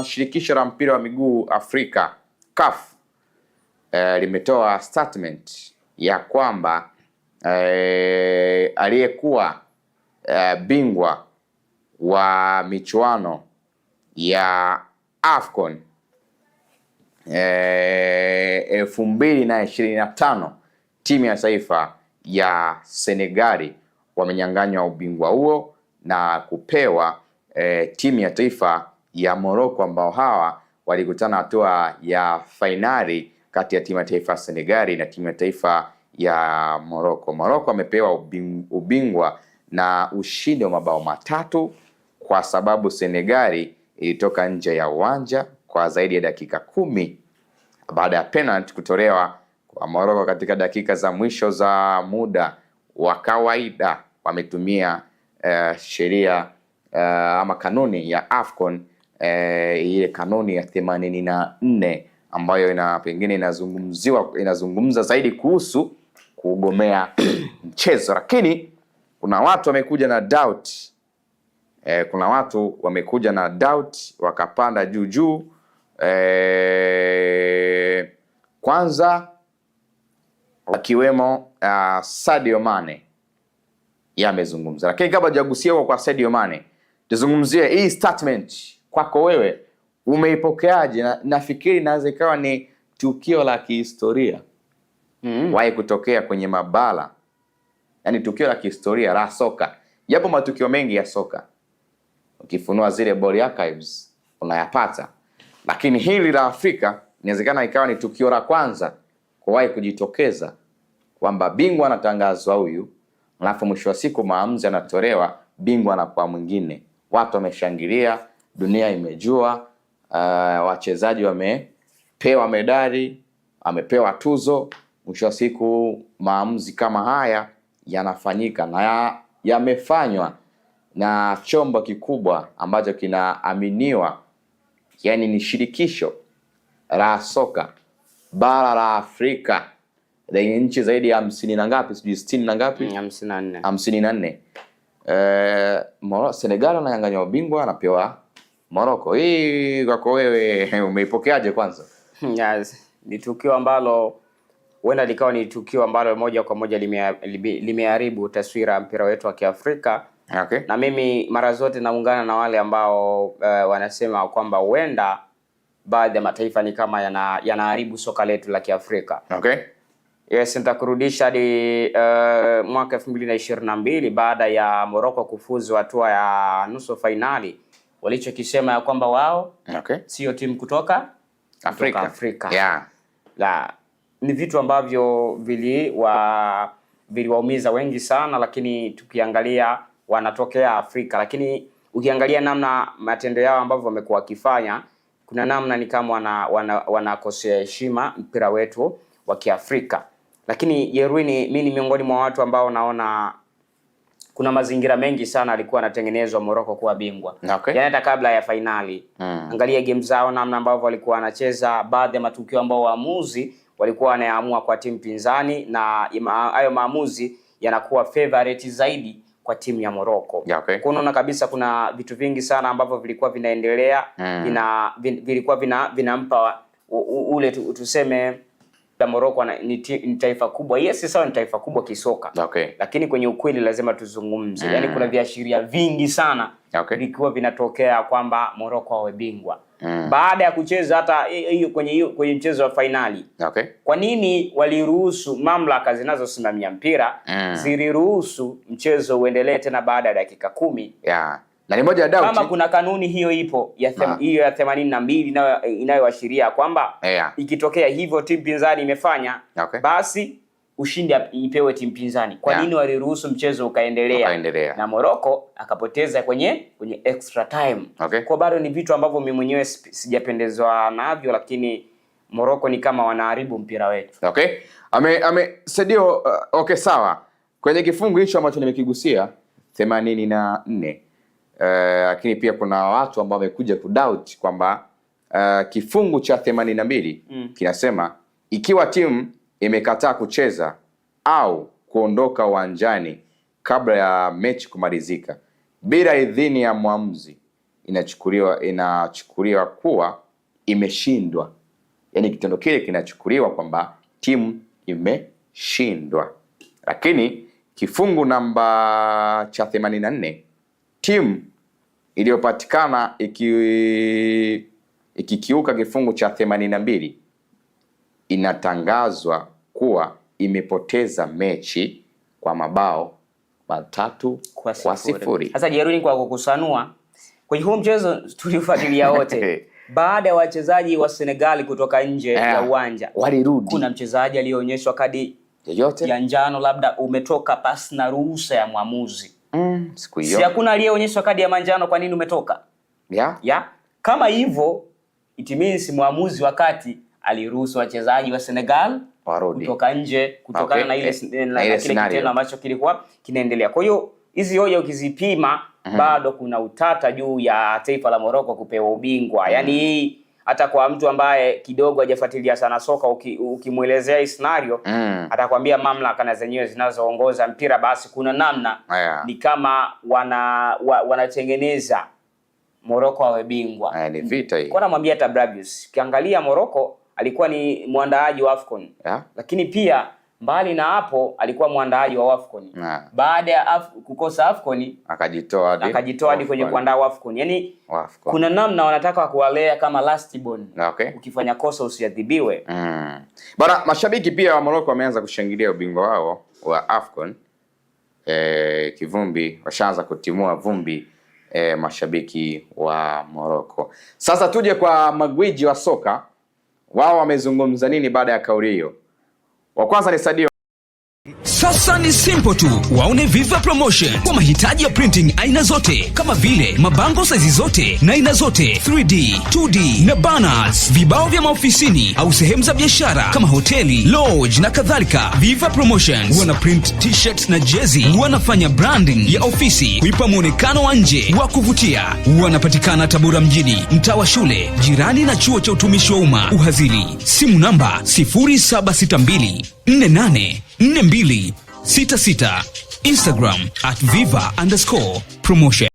shirikisho la mpira wa miguu Afrika CAF limetoa statement ya kwamba aliyekuwa bingwa wa michuano ya AFCON 2025 timu ya taifa ya Senegali wamenyang'anywa ubingwa huo na kupewa timu ya taifa ya Morocco, ambao hawa walikutana hatua ya fainali kati ya timu ya taifa ya Senegali na timu ya taifa ya Morocco. Morocco amepewa ubingwa na ushindi wa mabao matatu kwa sababu Senegali ilitoka nje ya uwanja kwa zaidi ya dakika 10 baada ya penalty kutolewa kwa Morocco katika dakika za mwisho za muda wa kawaida. Wametumia sheria ama kanuni ya AFCON, ile kanuni ya 84 ambayo pengine inazungumza zaidi kuhusu kugomea mchezo, lakini kuna watu wamekuja na doubt, wakapanda juu. Kwanza akiwemo Sadio Mane yamezungumza, lakini kabla hajagusia kwa Sadio Mane, tuzungumzie hii statement. Kwako wewe umeipokeaje? Nafikiri inaweza ikawa ni tukio la kihistoria wahi kutokea kwenye mabala, yani tukio la kihistoria la soka. Yapo matukio mengi ya soka, ukifunua zile ball archives unayapata, lakini hili la Afrika inawezekana ikawa ni tukio la kwanza kuwahi kujitokeza kwamba bingwa anatangazwa huyu, alafu mwisho wa siku maamuzi anatolewa, bingwa anakuwa mwingine. Watu wameshangilia, dunia imejua, wachezaji wamepewa medali, wamepewa tuzo. Mwisho wa siku maamuzi kama haya yanafanyika na yamefanywa na chombo kikubwa ambacho kinaaminiwa, yani ni shirikisho la soka bara la Afrika lenye nchi zaidi ya 50 na ngapi, sijui 60 na ngapi, 54. Senegal ananyang'anywa ubingwa, anapewa Morocco. Hii kwako wewe umeipokeaje kwanza? Yes, ni tukio ambalo huenda likawa ni tukio ambalo moja kwa moja limeharibu taswira ya mpira wetu wa Kiafrika. Okay. Na mimi mara zote naungana na wale ambao wanasema kwamba huenda baadhi ya mataifa ni kama yanaharibu soka letu la Kiafrika. Okay. Yes, nitakurudisha hadi mwaka 2022 baada ya Morocco kufuzu hatua ya nusu finali. Walichokisema ya kwamba wao sio timu kutoka Afrika. Yeah. Ni vitu ambavyo viliwaumiza wengi sana, lakini tukiangalia wanatokea Afrika, lakini ukiangalia namna matendo yao ambavyo wamekuwa wakifanya, kuna namna ni kama wanakosea heshima mpira wetu wa Kiafrika. Lakini Yerwini, mimi ni miongoni mwa watu ambao naona kuna mazingira mengi sana alikuwa anatengenezwa Morocco kuwa bingwa. Okay. Yaani hata kabla ya finali. Angalia game zao, namna ambavyo walikuwa wanacheza, baadhi ya matukio ambao waamuzi walikuwa wanaamua kwa timu pinzani, na hayo maamuzi yanakuwa favorite zaidi kwa timu ya Morocco. Okay. Kunaona kabisa kuna vitu vingi sana ambavyo vilikuwa vinaendelea, vilikuwa vinampa ule tuseme la Morocco ni taifa kubwa. Yes, sawa, ni taifa kubwa kisoka. Okay. Lakini kwenye ukweli lazima tuzungumze. Yaani kuna viashiria vingi sana vilikuwa vinatokea kwamba Morocco awe bingwa. Baada ya kucheza hata kwenye mchezo wa finali. Okay. Kwa nini waliruhusu mamlaka zinazosimamia mpira ziliruhusu mchezo uendelee tena baada ya dakika 10? Yeah. Na ni moja ya doubt. Kama kuna kanuni hiyo ipo ya hiyo ya 82 inayoashiria kwamba ikitokea hivyo timu pinzani imefanya, basi ushindi ipewe timu pinzani. Kwa nini waliruhusu mchezo ukaendelea? Na Morocco akapoteza kwenye extra time. Kwa bado ni vitu ambavyo mimi mwenyewe sijapendezwa navyo, lakini Morocco ni kama wanaharibu mpira wetu. Sadio, sawa. Kwenye kifungu hicho ambacho nimekigusia 84, lakini pia kuna watu ambao wamekuja kudoubt kwamba kifungu cha 82 kinasema ikiwa timu imekataa kucheza au kuondoka uwanjani kabla ya mechi kumalizika bila idhini ya mwamuzi, inachukuliwa kuwa imeshindwa. Yaani kitendo kile kinachukuliwa kwamba timu imeshindwa. Lakini kifungu namba cha 84, timu iliyopatikana ikikiuka kifungu cha 82 inatangazwa kuwa imepoteza mechi kwa mabao 3 kwa 0. Sasa Jeruni, kwa kukusanua kwenye huu mchezo tulifuatilia wote baada ya wachezaji wa Senegal kutoka nje ya uwanja walirudi, kuna mchezaji aliyeonyeshwa kadi yoyote ya njano, labda umetoka pasi na ruhusa ya mwamuzi. Siku hiyo si hakuna aliyeonyeshwa kadi ya manjano, kwa nini umetoka? Kama hivyo it means mwamuzi wakati aliruhusu wachezaji wa Senegal kutoka nje kutokana na ile kile kitendo ambacho kilikuwa kinaendelea. Kwa hiyo hizi hoja ukizipima bado kuna utata juu ya taifa la Morocco kupewa ubingwa. Yaani hata kwa mtu ambaye kidogo hajafuatilia sana soka, ukimuelezea hii scenario atakwambia mamlaka na zenyewe zinazoongoza mpira basi kuna namna ni kama wanatengeneza Morocco awe bingwa. Ni vita hii. Kwa namwambia hata Brabius, ukiangalia Morocco alikuwa ni mwandaaji wa AFCON. Lakini pia mbali na hapo alikuwa mwandaaji wa AFCON. Baada ya kukosa AFCON akajitoa hadi kwenye kuandaa AFCON. Yaani kuna namna wanataka kuwalea kama last born. Ukifanya kosa usiadhibiwe. Bana, mashabiki pia wa Morocco wameanza kushangilia ubingwa wao wa AFCON. Kivumbi washaanza kutimua vumbi mashabiki wa Morocco. Sasa tuje kwa magwiji wa soka, wao wamezungumza nini baada ya kauli hiyo? Wa kwanza ni Sadio. Sasa ni simple tu, waone Viva Promotion kwa mahitaji ya printing aina zote kama vile mabango size zote na aina zote, 3D, 2D na banners, vibao vya maofisini au sehemu za biashara kama hoteli, lodge na kadhalika. Viva Promotion wana print t-shirts na jezi, wanafanya branding ya ofisi kuipa muonekano wa nje wa kuvutia. Wanapatikana Tabora mjini, mtaa wa shule, jirani na chuo cha utumishi wa umma Uhazili. Simu namba 0762484266. Instagram @viva_promotion.